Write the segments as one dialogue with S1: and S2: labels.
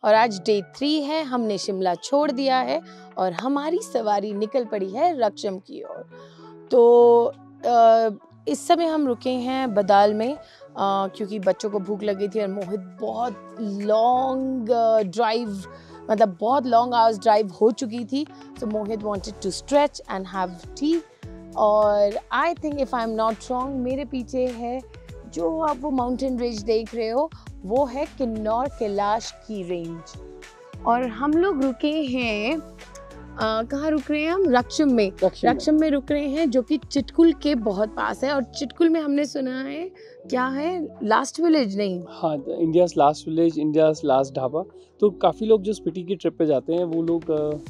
S1: और आज डे 3 है, हमने शिमला छोड़ दिया है और हमारी सवारी निकल पड़ी है रक्षम की ओर। तो इस समय हम रुके हैं बदाल में क्योंकि बच्चों को भूख लगी थी और मोहित बहुत लॉन्ग ड्राइव मतलब बहुत लॉन्ग आवर्स ड्राइव हो चुकी थी। So Mohit wanted to stretch and have tea. और I think if I am not wrong, मेरे पीछे है जो आप वो माउंटेन रेंज देख रहे हो, वो है किन्नौर कैलाश की रेंज। और हम लोग रुके हैं कहाँ रुक रहे हैं हम? रक्षम में। रक्षम में रुक रहे हैं जो कि चिटकुल के बहुत पास है। और चिटकुल में हमने सुना है क्या है, लास्ट विलेज नहीं,
S2: हाँ, India's last village, India's last dhaba. तो काफ़ी लोग जो स्पीति की ट्रिप पे जाते हैं वो लोग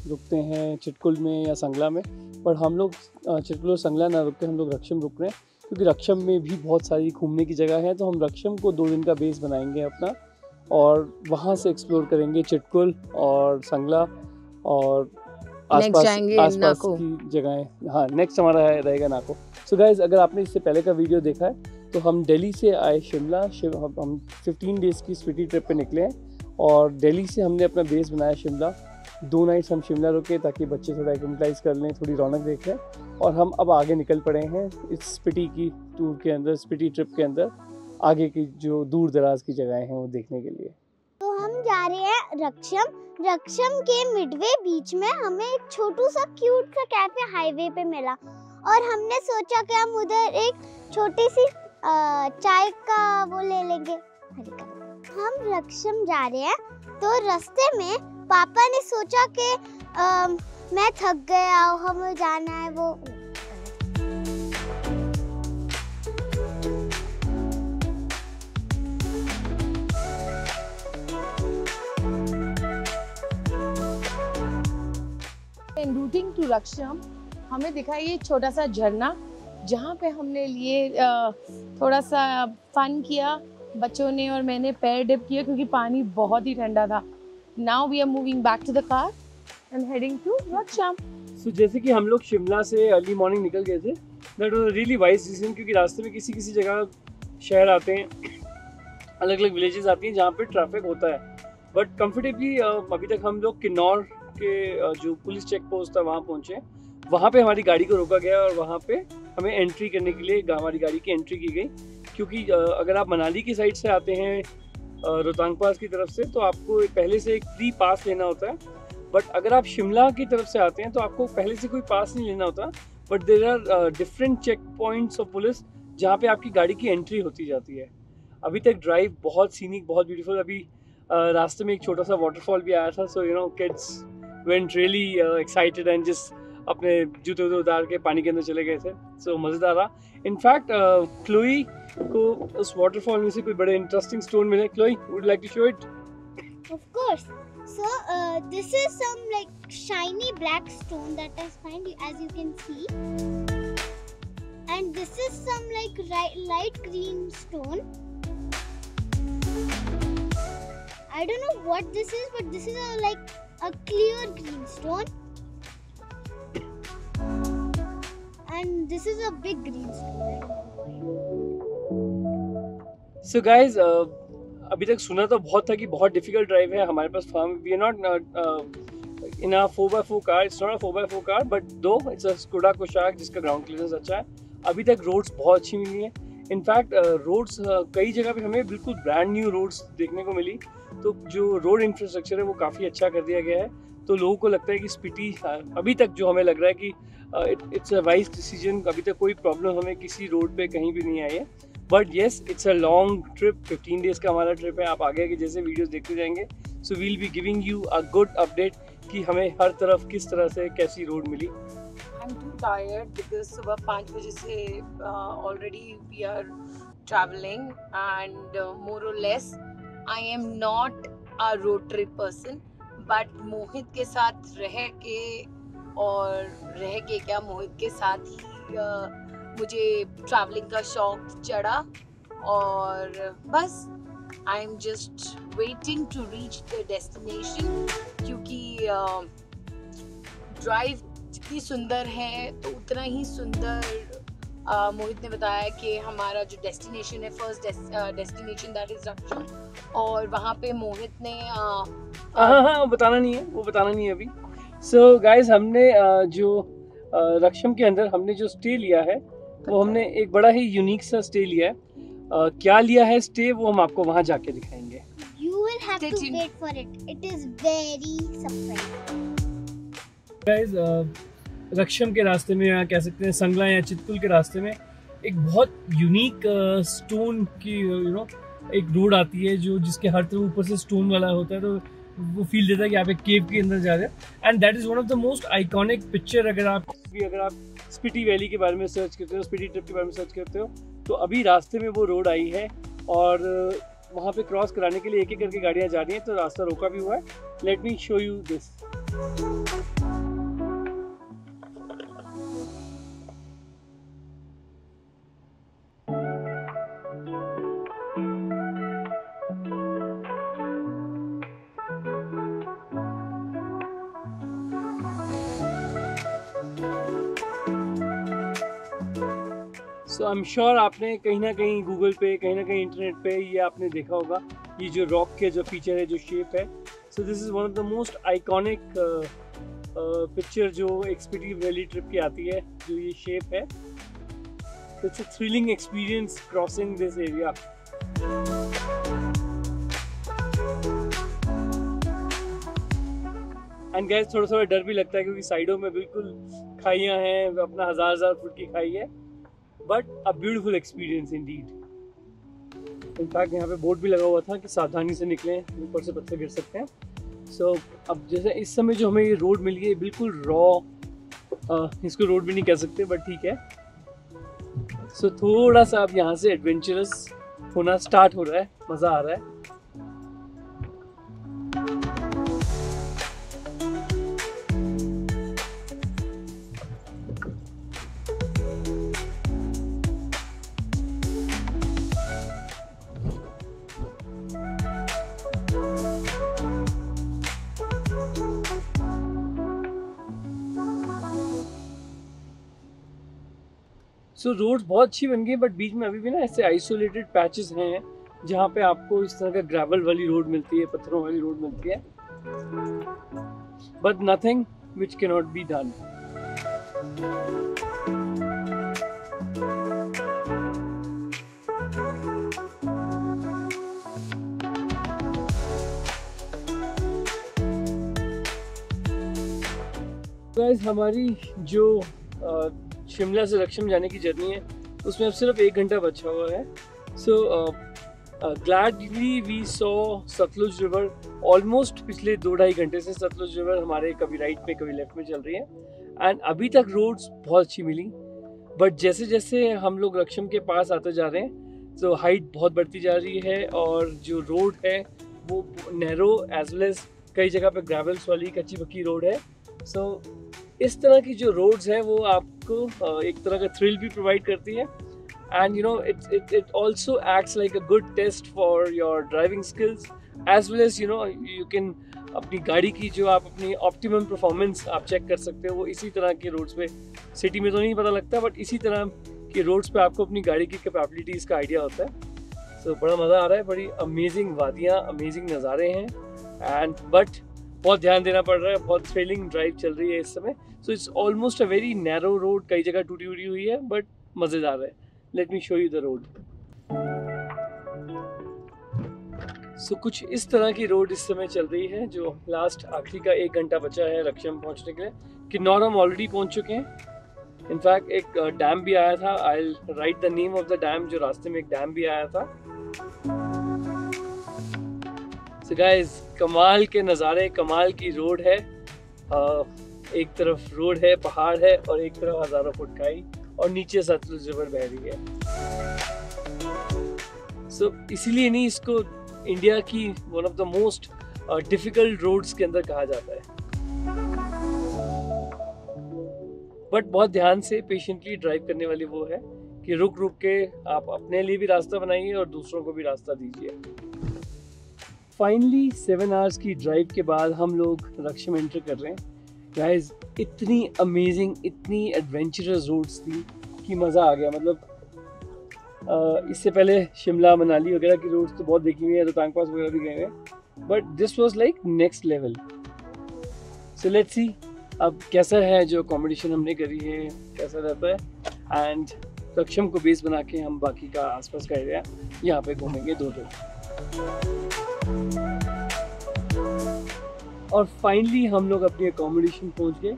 S2: रुकते हैं चिटकुल में या संगला में, पर हम लोग चिटकुल और संगला ना रुक के हम लोग रक्षम रुक रहे हैं क्योंकि रक्षम में भी बहुत सारी घूमने की जगह है। तो हम रक्षम को 2 दिन का बेस बनाएंगे अपना और वहाँ से एक्सप्लोर करेंगे चिटकुल और संगला और आसपास की जगहें। हाँ, नेक्स्ट हमारा रहेगा नाको। सो गाइज, अगर आपने इससे पहले का वीडियो देखा है तो हम दिल्ली से आए शिमला। हम 15 डेज़ की स्पीति ट्रिप पे निकले हैं और दिल्ली से हमने अपना बेस बनाया शिमला। 2 नाइट्स हम शिमला रुके ताकि बच्चे थोड़ा एक्लेमेटाइज कर लें, थोड़ी रौनक देख लें। और हम अब आगे निकल पड़े हैं इस स्पीति की टूर के अंदर, स्पीति ट्रिप के अंदर आगे की जो दूर दराज की जगहें हैं वो देखने के लिए।
S3: तो हम जा रहे हैं रक्षम। रक्षम के मिडवे बीच में हमें एक छोटू सा क्यूट सा कैफे हाईवे पे मिला और हमने सोचा कि हम उधर एक छोटी सी चाय का वो ले लेंगे। हम रक्षम जा रहे हैं तो रास्ते में पापा ने सोचा कि मैं थक गया, हमें जाना है वो।
S1: रूटिंग टू रक्षम हमें दिखा ये छोटा सा झरना जहाँ पे हमने लिए थोड़ा सा फन किया बच्चों ने और मैंने पैर डिप किया क्योंकि पानी बहुत ही ठंडा था। Now we are moving back to the car and heading to Rakcham.
S2: So जैसे कि हम लोग शिमला से अर्ली मॉर्निंग निकल गए थे, that was really wise decision क्योंकि रास्ते में किसी किसी जगह शहर आते हैं, अलग अलग विलेजेस आती हैं जहाँ पे ट्रैफिक होता है। बट कंफर्टेबली अभी तक हम लोग किन्नौर के जो पुलिस चेक पोस्ट था वहाँ पहुँचे। वहाँ पे हमारी गाड़ी को रोका गया और वहाँ पे हमें एंट्री करने के लिए हमारी गाड़ी की एंट्री की गई क्योंकि अगर आप मनाली की साइड से आते हैं रोहतांग पास की तरफ से तो आपको पहले से एक प्री पास लेना होता है। बट अगर आप शिमला की तरफ से आते हैं तो आपको पहले से कोई पास नहीं लेना होता। But there are different checkpoints of police जहाँ पे आपकी गाड़ी की एंट्री होती जाती है। अभी तक ड्राइव बहुत सीनिक, बहुत ब्यूटीफुल। अभी रास्ते में एक छोटा सा वाटरफॉल भी आया था। So you know kids went really excited and just अपने जूते उतार के पानी के अंदर चले गए थे। सो मज़ेदार रहा। इनफैक्ट क्लोई को उस वाटरफॉल में से कोई बड़े इंटरेस्टिंग स्टोन मिले। Chloe, would like to show it?
S3: Of course. So this is some like shiny black stone that I find, as you can see, and this is some like light green stone. I don't know what this is, but this is like a clear green stone, and this is a big green stone.
S2: So guys, अभी तक सुना तो बहुत था कि बहुत difficult drive है हमारे पास फार्म। We are not in a 4x4 car, it's not a 4x4 car, but though it's a Skoda Kushaq जिसका ग्राउंड क्लियरेंस अच्छा है। अभी तक रोड्स बहुत अच्छी मिली हैं। इनफैक्ट रोड्स कई जगह पे हमें बिल्कुल ब्रांड न्यू रोड्स देखने को मिली। तो जो रोड इंफ्रास्ट्रक्चर है वो काफ़ी अच्छा कर दिया गया है। तो लोगों को लगता है कि स्पीति अभी तक जो हमें लग रहा है कि इट्स अ वाइज डिसीजन। अभी तक कोई प्रॉब्लम हमें किसी रोड पे कहीं भी नहीं आई है। But yes, it's a long trip, 15 days का हमारा ट्रिप है। आप आगे के जैसे वीडियोस देखते जाएंगे। So we'll be giving you a good update कि हमें हर तरफ किस तरह से कैसी रोड मिली।
S1: I am too tired because सुबह 5 बजे से already we are travelling and more और less I am not a road trip person, but Mohit के साथ रह के मोहित के साथ ही मुझे ट्रैवलिंग का शौक चढ़ा और बस I am just waiting to reach the destination क्योंकि ड्राइव जितनी सुंदर है तो उतना ही सुंदर मोहित ने बताया कि हमारा जो डेस्टिनेशन है, first destination that is Raksham, और वहाँ पे मोहित ने
S2: हाँ, बताना नहीं है अभी। सो गाइस, हमने जो रक्षम के अंदर हमने जो स्टे लिया है वो हमने एक बड़ा ही यूनिक सा स्टे लिया है। क्या लिया है स्टे वो हम आपको वहाँ जाके दिखाएंगे।
S3: You will have to wait for it. It is very surprising.
S2: Guys, Raksham के रास्ते में, या कह सकते हैं संगला या चितकुल के रास्ते में, एक बहुत यूनिक स्टोन की एक रोड आती है जो जिसके हर तरफ ऊपर से स्टोन वाला होता है, तो वो फील देता है कि आप एक केव के अंदर जा रहे हैं। And that is one of the most iconic picture. अगर आप स्पीटी वैली के बारे में सर्च करते हो, स्पीटी ट्रिप के बारे में सर्च करते हो, तो अभी रास्ते में वो रोड आई है और वहाँ पे क्रॉस कराने के लिए एक एक करके गाड़ियाँ जा रही हैं, तो रास्ता रोका भी हुआ है। Let me show you this. So I am sure आपने कहीं ना कहीं गूगल पे, कहीं ना कहीं इंटरनेट पे ये आपने देखा होगा, ये जो रॉक के जो फीचर है, जो शेप है। So this is one of the most iconic picture जो एक स्पीटी वैली ट्रिप की आती है, जो ये शेप है। It's a thrilling experience crossing this area. And guys, थोड़ा थोड़ा डर भी लगता है क्योंकि साइडों में बिल्कुल खाइयाँ हैं, अपना हजार फुट की खाई है, but a beautiful experience Indeed. In fact यहाँ पे बोर्ड भी लगा हुआ था कि सावधानी से निकलें, ऊपर से पत्थर गिर सकते हैं। सो अब जैसे इस समय जो हमें ये रोड मिली है बिल्कुल रॉ, इसको रोड भी नहीं कह सकते, बट ठीक है। सो थोड़ा सा अब यहाँ से एडवेंचरस होना स्टार्ट हो रहा है, मज़ा आ रहा है। सो रोड्स बहुत अच्छी बन गई, बट बीच में अभी भी ना ऐसे आइसोलेटेड पैचेस हैं जहाँ पे आपको इस तरह का ग्रेवल वाली रोड मिलती है, पत्थरों वाली रोड मिलती है, but nothing which can not be done. Guys, हमारी जो शिमला से रक्षम जाने की जर्नी है उसमें अब सिर्फ 1 घंटा बचा हुआ है। So gladly we saw Sutlej river. Almost पिछले 2-2.5 घंटे से सतलुज रिवर हमारे कभी राइट में कभी लेफ्ट में चल रही है, एंड अभी तक रोड्स बहुत अच्छी मिली, बट जैसे जैसे हम लोग रक्षम के पास आते जा रहे हैं तो हाइट बहुत बढ़ती जा रही है, और जो रोड है वो नैरो एज वेल एज कई जगह पे ग्रेवल्स वाली कच्ची पक्की रोड है। सो इस तरह की जो रोड्स हैं वो आपको एक तरह का थ्रिल भी प्रोवाइड करती है, and it also acts like a good test for your driving skills as well as you can अपनी गाड़ी की जो आप अपनी ऑप्टिमम परफॉर्मेंस आप चेक कर सकते हो। वो इसी तरह के रोड्स पे, सिटी में तो नहीं पता लगता, बट इसी तरह के रोड्स पे आपको अपनी गाड़ी की कैपेबिलिटीज़ का आइडिया होता है। सो बड़ा मज़ा आ रहा है, बड़ी अमेजिंग वादियाँ, अमेजिंग नज़ारे हैं, एंड बट बहुत ध्यान देना पड़ रहा है, बहुत थ्रिलिंग ड्राइव चल रही है इस समय। So it's almost a very narrow road, कई जगह टूटी उटी हुई है, बट मज़ेदार है। Let me show you the road. So कुछ इस तरह की रोड इस समय चल रही है, जो लास्ट आखिरी का 1 घंटा बचा है रक्षम पहुंचने के लिए। किन्नौर हम ऑलरेडी पहुंच चुके हैं। इनफैक्ट एक डैम भी आया था, I will write the name of the dam, जो रास्ते में एक डैम भी आया था। सो गाइस, कमाल के नज़ारे, कमाल की रोड है। एक तरफ रोड है, पहाड़ है, और एक तरफ हजारों फुट खाई, और नीचे सतलुज रिवर बह रही है। सो इसीलिए नहीं इसको इंडिया की one of the most difficult roads के अंदर कहा जाता है, बट बहुत ध्यान से पेशेंटली ड्राइव करने वाली वो है कि रुक रुक के आप अपने लिए भी रास्ता बनाइए और दूसरों को भी रास्ता दीजिए। फाइनली 7 आवर्स की ड्राइव के बाद हम लोग रक्षम एंटर कर रहे हैं। गाइस, इतनी अमेजिंग, इतनी एडवेंचरस रोड्स थी कि मज़ा आ गया। मतलब इससे पहले शिमला मनाली वगैरह की रोड्स तो बहुत देखी हुई है, रोहतांग पास वगैरह भी गए हैं, but this was like next level. So let's see अब कैसा है जो अकोमोडेशन हमने करी है, कैसा रहता है. एंड रक्षम को बेस बना के हम बाकी का आसपास का एरिया यहाँ पे घूमेंगे 2 दिन. और फाइनली हम लोग अपनी अकोमोडेशन पहुँच गए.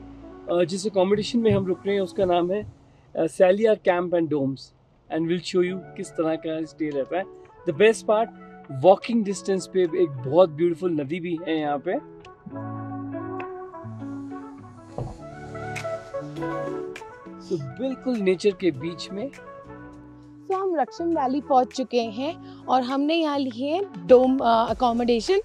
S2: जिस अकोमोडेशन में हम रुक रहे हैं उसका नाम है सैलिया camp and domes. And will show you किस तरह का स्टे रहता है. The best part, walking distance पे एक बहुत ब्यूटीफुल नदी भी है यहाँ पे. तो बिल्कुल नेचर के बीच में.
S1: तो हम रक्षम वैली पहुंच चुके हैं और हमने यहाँ ली है डोम अकोमोडेशन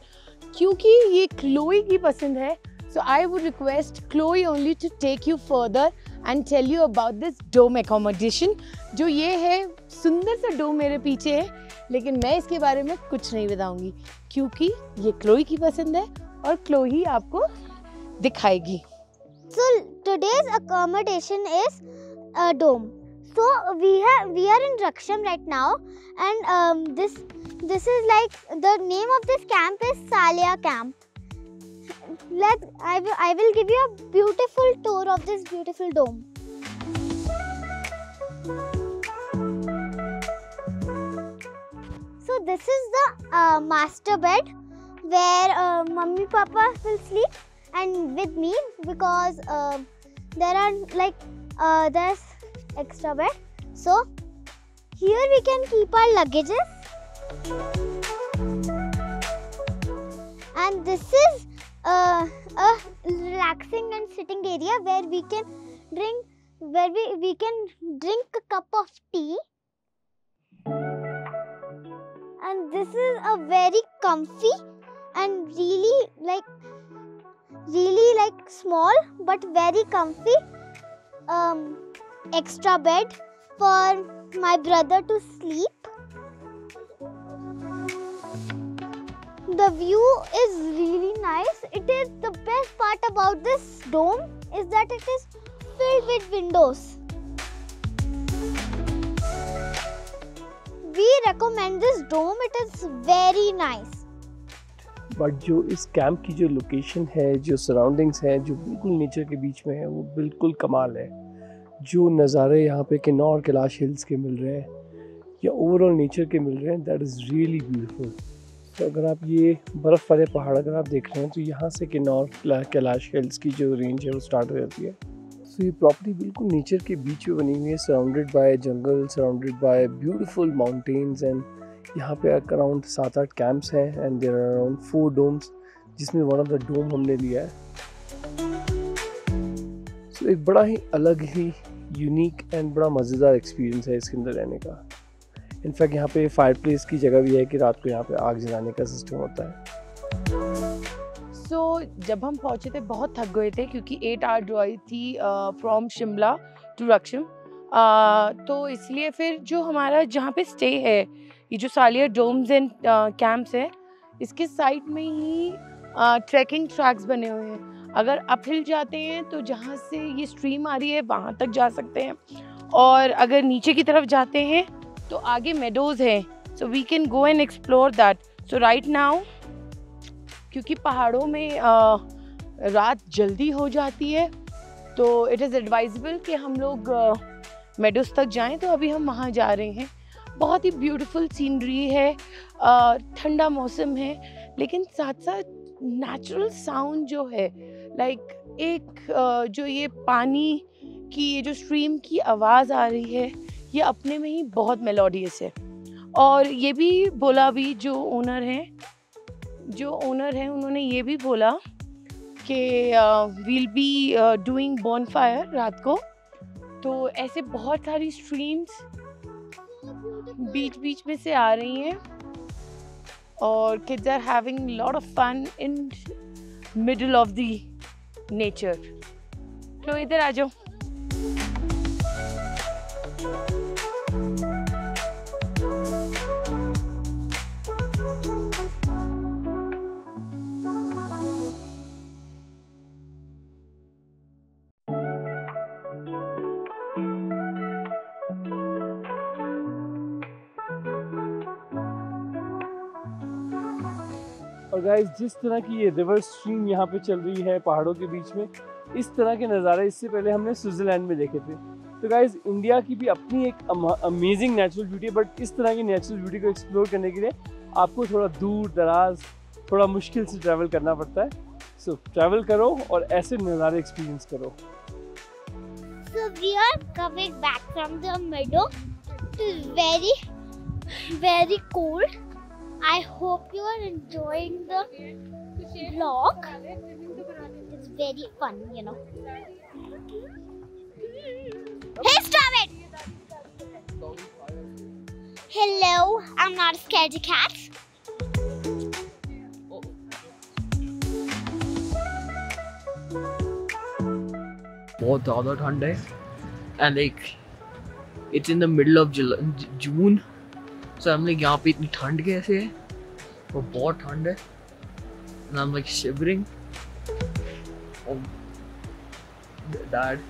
S1: क्योंकि ये क्लोई की पसंद है. So I would request Chloe only to take you further and tell you about this dome accommodation. जो ये है सुंदर सा डोम मेरे पीछे है, लेकिन मैं इसके बारे में कुछ नहीं बताऊंगी क्योंकि ये क्लोई की पसंद है और क्लोई आपको दिखाएगी.
S3: So today's accommodation is a dome. So we are in Raksham right now, and this is like the name of this camp is Salia Camp. I will give you a beautiful tour of this beautiful dome. So this is the master bed where mummy papa will sleep and with me because there are like there's extra bed. So here we can keep our luggages, and this is a relaxing and sitting area where we can drink a cup of tea. And this is a very comfy and really small but very comfy extra bed for my brother to sleep. The view is really nice. It is the best part about this dome is that it is filled with windows. We recommend this dome. It is very nice.
S2: But जो इस camp की जो location है, जो surroundings हैं, जो बिल्कुल nature के बीच में है, वो बिल्कुल कमाल है. जो नज़ारे यहाँ पे किन्नौर कैलाश हिल्स के मिल रहे हैं या ओवरऑल नेचर के मिल रहे हैं, दैट इज़ रियली ब्यूटीफुल. तो अगर आप ये बर्फ़ वाले पहाड़ अगर आप देख रहे हैं तो यहाँ से किन्नौर कैलाश हिल्स की जो रेंज है वो स्टार्ट हो जाती है. सो ये प्रॉपर्टी बिल्कुल नेचर के बीच में बनी हुई है, surrounded by jungle, surrounded by beautiful mountains. And यहाँ पे अराउंड 7-8 कैंप्स हैं and there are around 4 domes, जिसमें वन ऑफ द डोम हमने लिया है. सो एक बड़ा ही अलग ही यूनिक एंड बड़ा मज़ेदार एक्सपीरियंस है इसके अंदर रहने का. इनफैक्ट यहाँ पे फायर प्लेस की जगह भी है कि रात को यहाँ पे आग जलाने का सिस्टम होता है.
S1: जब हम पहुँचे थे बहुत थक गए थे क्योंकि 8 आवर ड्राइव थी फ्रॉम शिमला टू रक्षम. तो इसलिए फिर जो हमारा जहाँ पे स्टे है, ये जो सालिया डोम्स एंड कैंप्स है, इसके साइड में ही ट्रैकिंग ट्रैक्स बने हुए हैं. अगर अप हिल जाते हैं तो जहाँ से ये स्ट्रीम आ रही है वहाँ तक जा सकते हैं, और अगर नीचे की तरफ जाते हैं तो आगे मेडोज़ हैं. So we can go and explore that. So right now क्योंकि पहाड़ों में रात जल्दी हो जाती है तो इट इज़ एडवाइजेबल कि हम लोग मेडोज़ तक जाएं. तो अभी हम वहाँ जा रहे हैं. बहुत ही ब्यूटीफुल सीनरी है, ठंडा मौसम है, लेकिन साथ साथ नेचुरल साउंड जो है, लाइक एक जो ये पानी की ये जो स्ट्रीम की आवाज़ आ रही है, ये अपने में ही बहुत मेलोडियस है. और ये भी बोला भी जो ओनर हैं उन्होंने ये भी बोला कि वील बी डूइंग बॉनफायर रात को. तो ऐसे बहुत सारी स्ट्रीम्स बीच में से आ रही हैं और kids are having lot of fun in middle of the nature. तो इधर आ जाओ.
S2: और और गाइस जिस तरह की ये रिवर स्ट्रीम यहाँ पे चल रही है पहाड़ों के बीच में, इस तरह के नज़ारे इससे पहले हमने स्विट्ज़रलैंड में देखे थे। तो गाइस इंडिया की भी अपनी एक अमेजिंग नेचुरल ब्यूटी है, बट इस तरह की नेचुरल ब्यूटी को एक्सप्लोर करने के लिए आपको थोड़ा दूर दराज, थोड़ा मुश्किल से ट्रैवल करना पड़ता है। सो ट्रैवल करो और ऐसे नज़ारे एक्सपीरियंस करो।
S3: So we are coming back from the meadow. It is very, very cold. I hope you are enjoying the vlog. It's very fun, you know. Hey, stop it! Hello, I'm not scared of cats.
S4: बहुत ज़्यादा ठंड है and like it's in the middle of June, so हम like यहाँ पे इतनी ठंड कैसे है, वो बहुत ठंड है and I am like shivering. Dad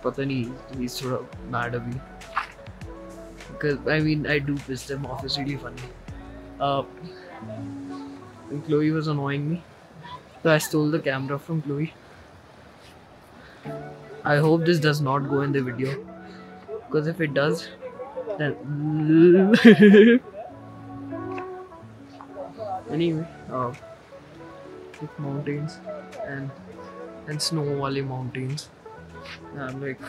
S4: पता नहीं he's थोड़ा mad अभी because I mean I do piss them off, it's really funny. And Chloe was annoying me, so I stole the camera from Chloe. I hope this does not go in the video, because if it does, then anyway, with mountains and snow wale mountains, I'm like